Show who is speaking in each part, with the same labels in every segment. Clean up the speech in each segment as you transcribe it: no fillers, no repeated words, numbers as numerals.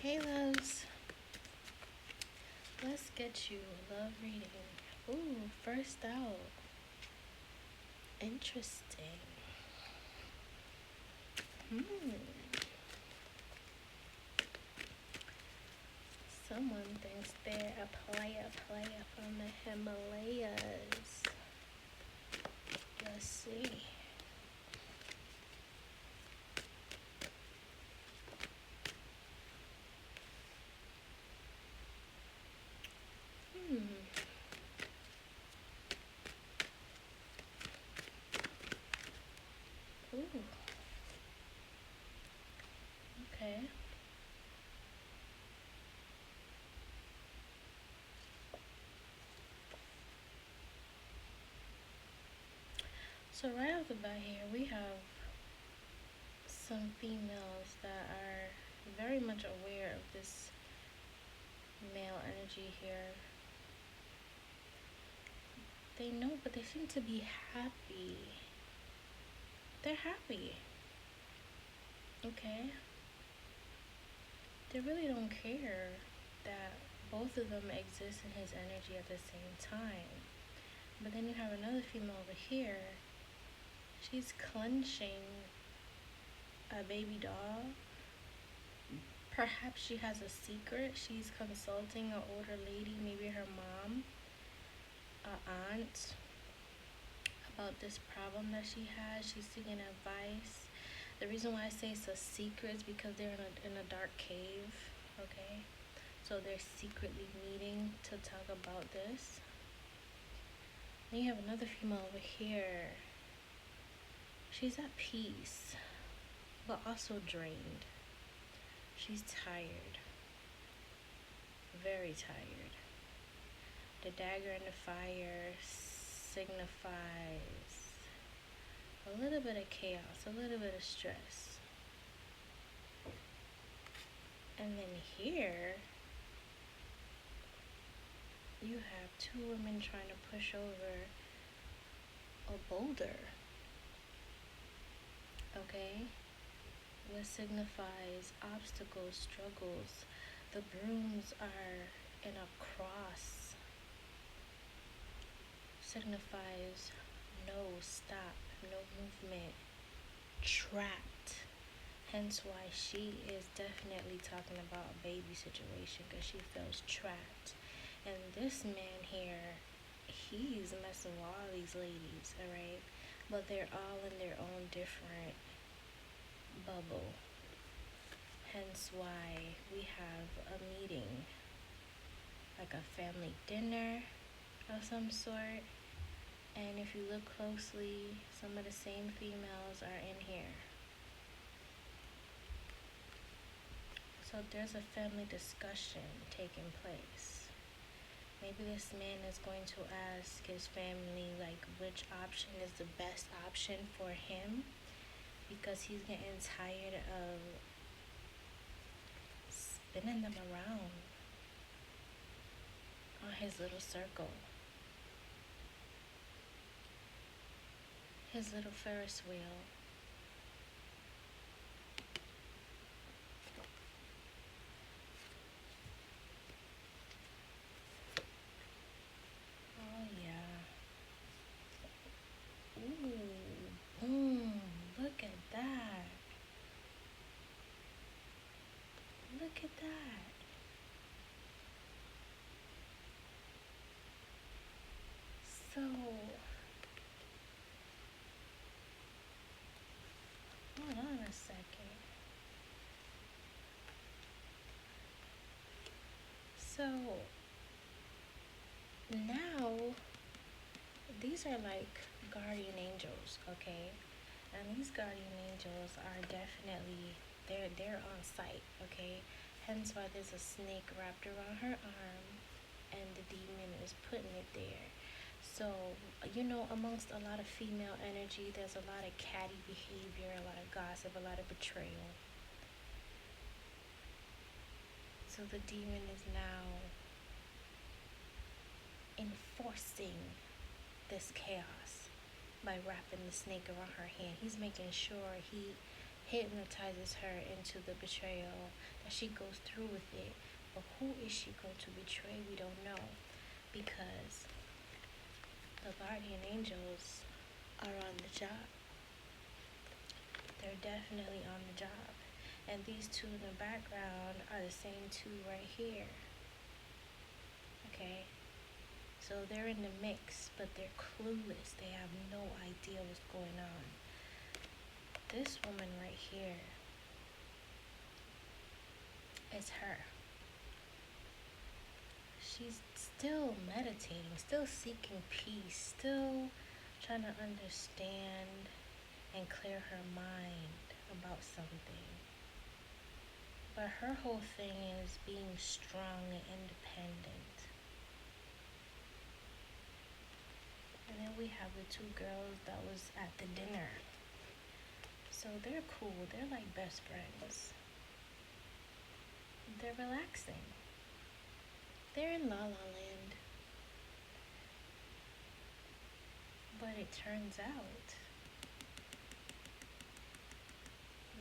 Speaker 1: Hey loves, let's get you a love reading. Ooh, first out. Interesting. Someone thinks they're a player from the Himalayas. Let's see. Ooh. Okay. So right off the bat here, we have some females that are very much aware of this male energy here. They know, but they seem to be happy. They're happy. Okay? They really don't care that both of them exist in his energy at the same time. But then you have another female over here. She's clenching a baby doll. Perhaps she has a secret. She's consulting an older lady, maybe her mom, an aunt, about this problem that she has. She's seeking advice. The reason why I say it's a secret is because they're in a dark cave, okay? So they're secretly meeting to talk about this. Then you have another female over here. She's at peace, but also drained. She's tired. Very tired. The dagger in the fire signifies a little bit of chaos, a little bit of stress. And then here, you have two women trying to push over a boulder. Okay? What signifies obstacles, struggles. The brooms are in a cross. Signifies no stop, no movement, trapped. Hence why she is definitely talking about a baby situation, because she feels trapped. And this man here, he's messing with all these ladies, alright? But they're all in their own different bubble. Hence why we have a meeting, like a family dinner of some sort. And if you look closely, some of the same females are in here. So there's a family discussion taking place. Maybe this man is going to ask his family, like, which option is the best option for him, because he's getting tired of spinning them around on his little circle. His little Ferris wheel. Oh yeah. Ooh, boom. Look at that. Look at that. So, hold on a second. So, now, these are like guardian angels, okay? And these guardian angels are definitely, they're on site, okay? Hence why there's a snake wrapped around her arm and the demon is putting it there. So, you know, amongst a lot of female energy, there's a lot of catty behavior, a lot of gossip, a lot of betrayal. So the demon is now enforcing this chaos by wrapping the snake around her hand. He's making sure he hypnotizes her into the betrayal, that she goes through with it. But who is she going to betray? We don't know, because the guardian angels are on the job. They're definitely on the job. And these two in the background are the same two right here. Okay? So they're in the mix, but they're clueless. They have no idea what's going on. This woman right here is her. She's still meditating, still seeking peace, still trying to understand and clear her mind about something. But her whole thing is being strong and independent. And then we have the two girls that was at the dinner. So they're cool. They're like best friends. They're relaxing. They're in La La Land. But it turns out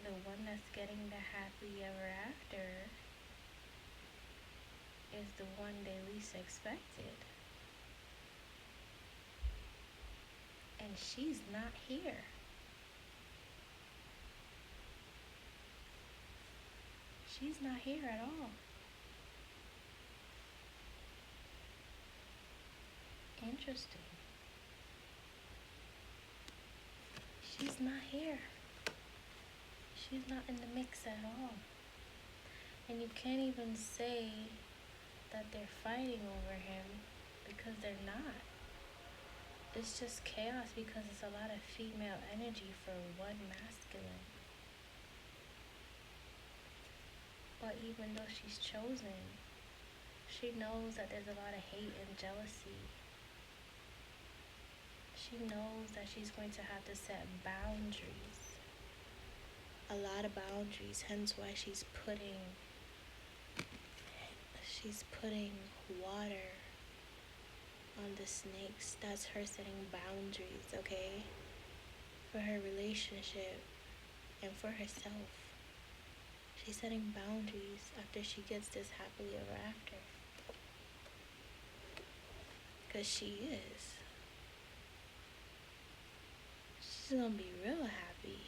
Speaker 1: the one that's getting the happily ever after is the one they least expected. And she's not here. She's not here at all. Interesting. She's not here. She's not in the mix at all. And you can't even say that they're fighting over him, because they're not. It's just chaos, because it's a lot of female energy for one masculine. But even though she's chosen, she knows that there's a lot of hate and jealousy. She knows that she's going to have to set boundaries. A lot of boundaries, hence why she's putting water on the snakes. That's her setting boundaries, okay? For her relationship and for herself. She's setting boundaries after she gets this happily ever after. Because she is. She's gonna be real happy.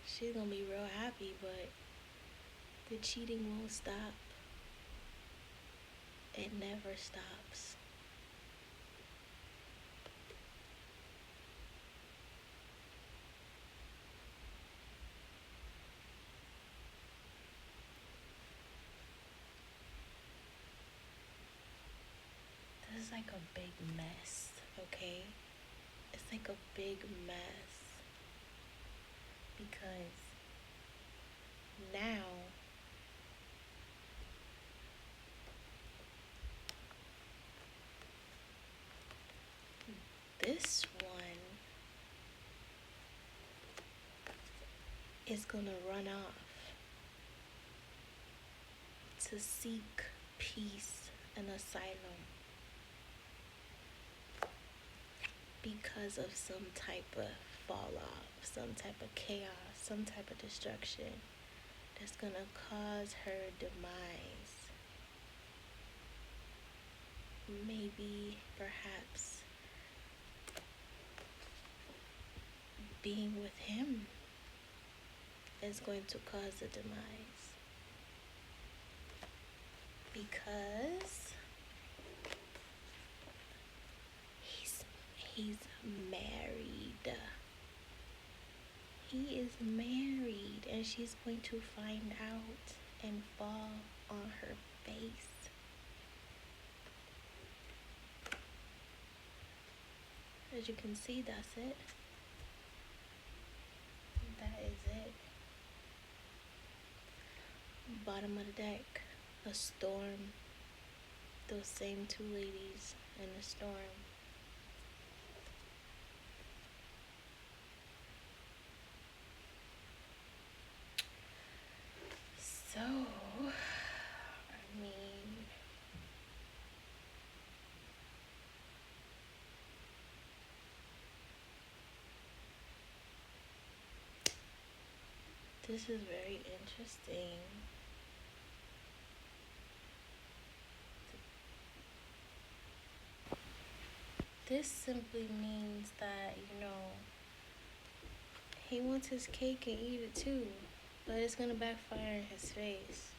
Speaker 1: She's gonna be real happy, but the cheating won't stop. It never stops. This is like a big mess, okay? It's like a big mess. Because now this one is gonna run off to seek peace and asylum because of some type of fall off, some type of chaos, some type of destruction that's gonna cause her demise. Maybe, perhaps, being with him is going to cause a demise. Because he's married. He is married, and she's going to find out and fall on her face. As you can see, that's it. That is it. Bottom of the deck, a storm. Those same two ladies in the storm. So, I mean, This is very interesting. This simply means that, he wants his cake and eat it too, but it's gonna backfire in his face.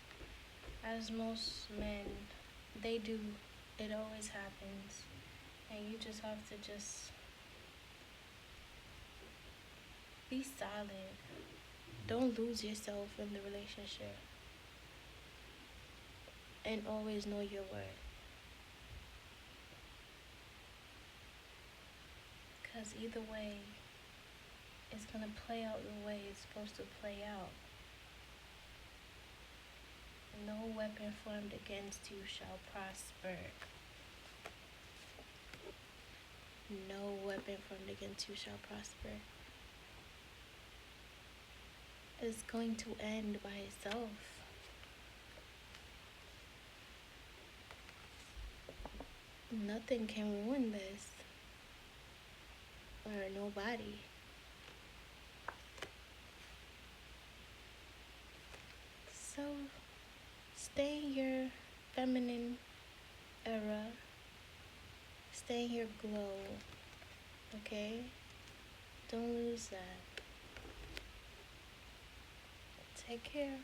Speaker 1: As most men, they do. It always happens. And you just have to just be solid. Don't lose yourself in the relationship. And always know your worth. Because either way, it's going to play out the way it's supposed to play out. No weapon formed against you shall prosper. No weapon formed against you shall prosper. It's going to end by itself. Nothing can ruin this. Or nobody. So, stay in your feminine era. Stay in your glow. Okay? Don't lose that. Take care.